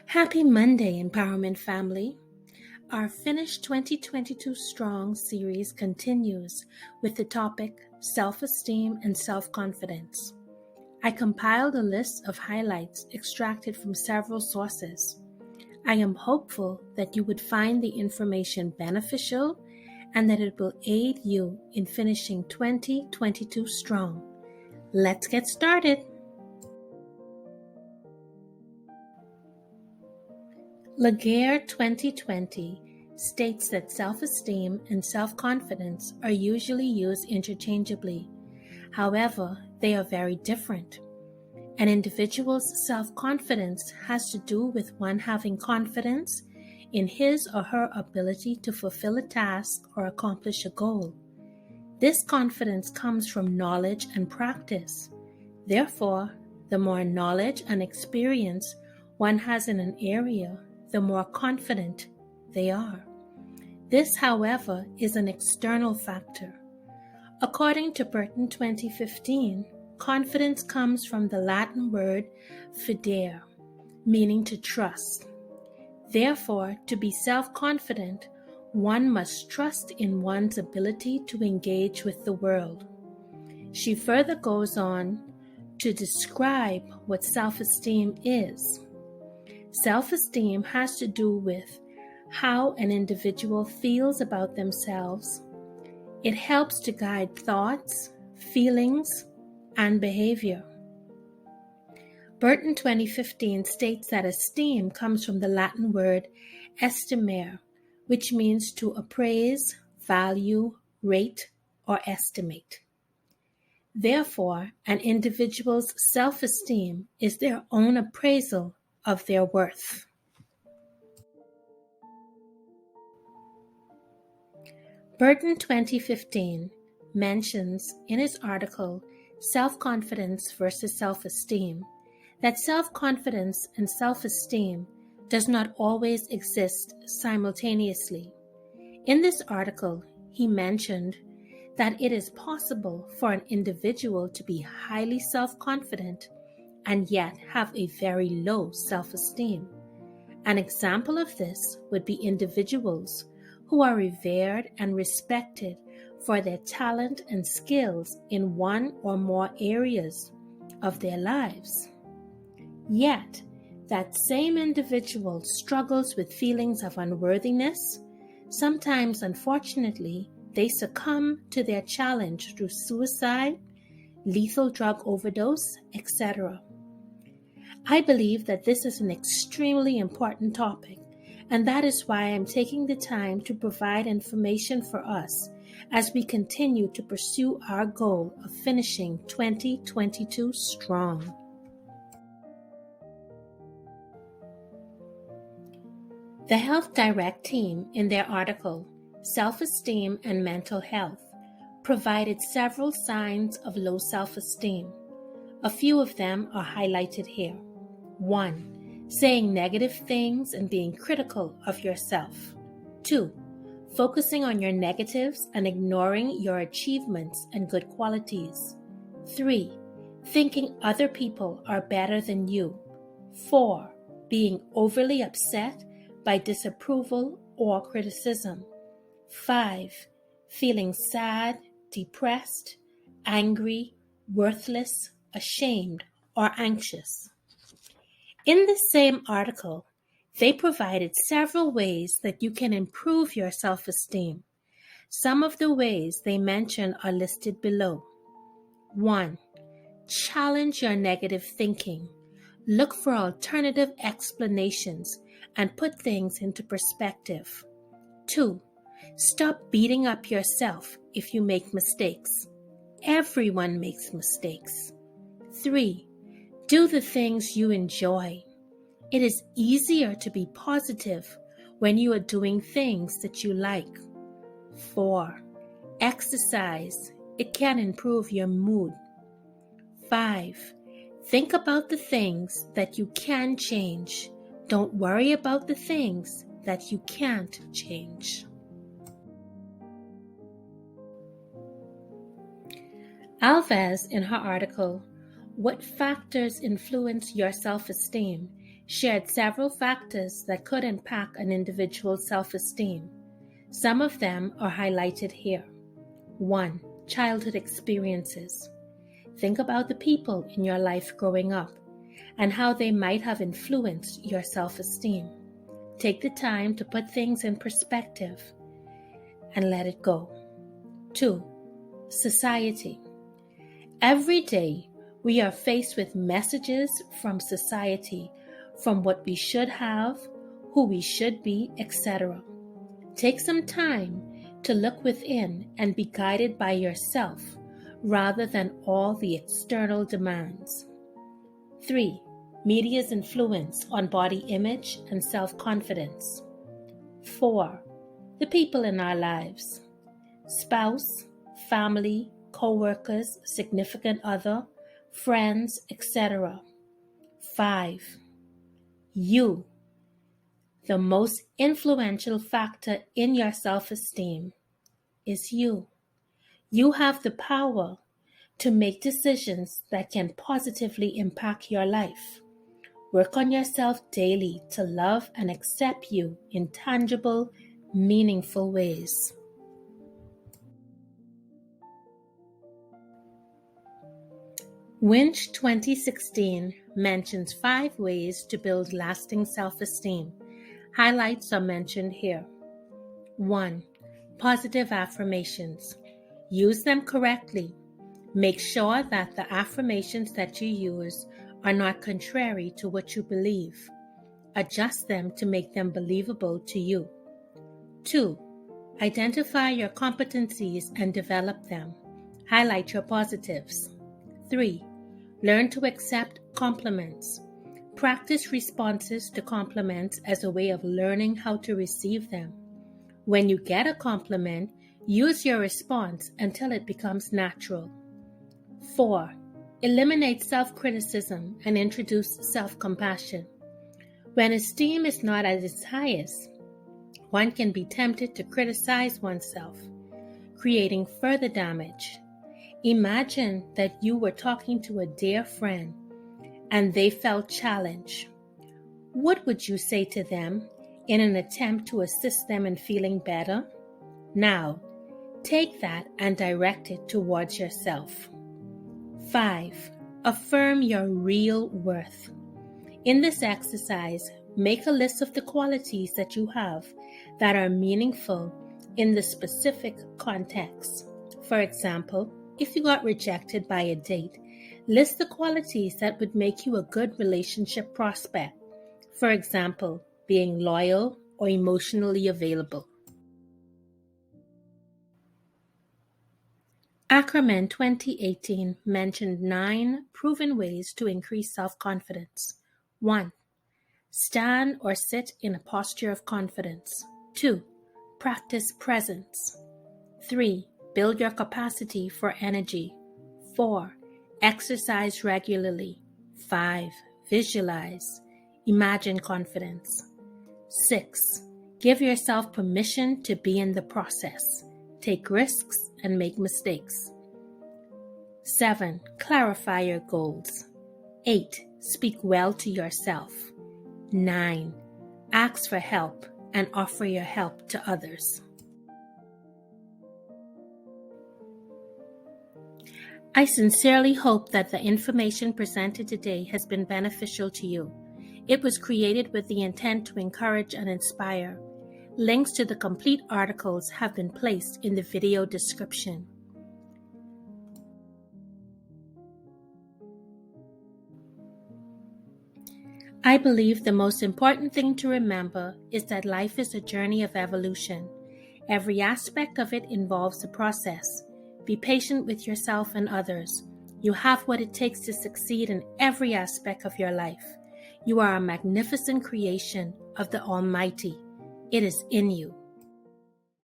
Happy Monday, Empowerment Family. Our Finish 2022 Strong series continues with the topic Self-Esteem and Self-Confidence. I compiled a list of highlights extracted from several sources. I am hopeful that you would find the information beneficial and that it will aid you in finishing 2022 strong. Let's get started. Legere 2020 states that self-esteem and self-confidence are usually used interchangeably. However, they are very different. An individual's self-confidence has to do with one having confidence in his or her ability to fulfill a task or accomplish a goal. This confidence comes from knowledge and practice. Therefore, the more knowledge and experience one has in an area, the more confident they are. This, however, is an external factor. According to Burton 2015, confidence comes from the Latin word fidere, meaning to trust. Therefore, to be self-confident, one must trust in one's ability to engage with the world. She further goes on to describe what self-esteem is. Self-esteem has to do with how an individual feels about themselves. It helps to guide thoughts, feelings, and behavior. Burton 2015 states that esteem comes from the Latin word estimare, which means to appraise, value, rate, or estimate. Therefore, an individual's self-esteem is their own appraisal of their worth. Burton 2015 mentions in his article Self-Confidence versus Self-Esteem that self-confidence and self-esteem does not always exist simultaneously. In this article, he mentioned that it is possible for an individual to be highly self-confident and yet have a very low self-esteem. An example of this would be individuals who are revered and respected for their talent and skills in one or more areas of their lives. Yet, that same individual struggles with feelings of unworthiness. Sometimes, unfortunately, they succumb to their challenge through suicide, lethal drug overdose, etc. I believe that this is an extremely important topic, and that is why I'm taking the time to provide information for us as we continue to pursue our goal of finishing 2022 strong. The Health Direct team, in their article, Self-Esteem and Mental Health, provided several signs of low self-esteem. A few of them are highlighted here. 1. Saying negative things and being critical of yourself. 2. Focusing on your negatives and ignoring your achievements and good qualities. 3. Thinking other people are better than you. 4. Being overly upset by disapproval or criticism. 5. Feeling sad, depressed, angry, worthless, ashamed, or anxious. In the same article, they provided several ways that you can improve your self-esteem. Some of the ways they mention are listed below. 1. Challenge your negative thinking. Look for alternative explanations and put things into perspective. 2. Stop beating up yourself if you make mistakes. Everyone makes mistakes. 3. Do the things you enjoy. It is easier to be positive when you are doing things that you like. 4. Exercise. It can improve your mood. 5. Think about the things that you can change. Don't worry about the things that you can't change. Alves, in her article, What Factors Influence Your Self-Esteem, shared several factors that could impact an individual's self-esteem. Some of them are highlighted here. 1. Childhood experiences. Think about the people in your life growing up and how they might have influenced your self-esteem. Take the time to put things in perspective and let it go. 2. Society. Every day, we are faced with messages from society, from what we should have, who we should be, etc. Take some time to look within and be guided by yourself rather than all the external demands. 3. Media's influence on body image and self-confidence. 4. The people in our lives. Spouse, family, co-workers, significant other, friends, etc. 5. You. The most influential factor in your self-esteem is you. You have the power to make decisions that can positively impact your life. Work on yourself daily to love and accept you in tangible, meaningful ways. Winch 2016 mentions 5 ways to build lasting self-esteem. Highlights are mentioned here. 1. Positive affirmations. Use them correctly. Make sure that the affirmations that you use are not contrary to what you believe. Adjust them to make them believable to you. 2. Identify your competencies and develop them. Highlight your positives. 3. Learn to accept compliments. Practice responses to compliments as a way of learning how to receive them. When you get a compliment, use your response until it becomes natural. 4. Eliminate self-criticism and introduce self-compassion. When esteem is not at its highest, one can be tempted to criticize oneself, creating further damage. Imagine that you were talking to a dear friend and they felt challenged. What would you say to them in an attempt to assist them in feeling better? Now, take that and direct it towards yourself. 5. Affirm your real worth. In this exercise, make a list of the qualities that you have that are meaningful in the specific context. For example, if you got rejected by a date, list the qualities that would make you a good relationship prospect. For example, being loyal or emotionally available. Ackerman 2018 mentioned 9 proven ways to increase self-confidence. 1. Stand or sit in a posture of confidence. 2. Practice presence. 3. Build your capacity for energy. 4. Exercise regularly. 5. Visualize. Imagine confidence. 6. Give yourself permission to be in the process. Take risks and make mistakes. 7. Clarify your goals. 8. Speak well to yourself. 9. Ask for help and offer your help to others. I sincerely hope that the information presented today has been beneficial to you. It was created with the intent to encourage and inspire. Links to the complete articles have been placed in the video description. I believe the most important thing to remember is that life is a journey of evolution. Every aspect of it involves a process. Be patient with yourself and others. You have what it takes to succeed in every aspect of your life. You are a magnificent creation of the Almighty. It is in you.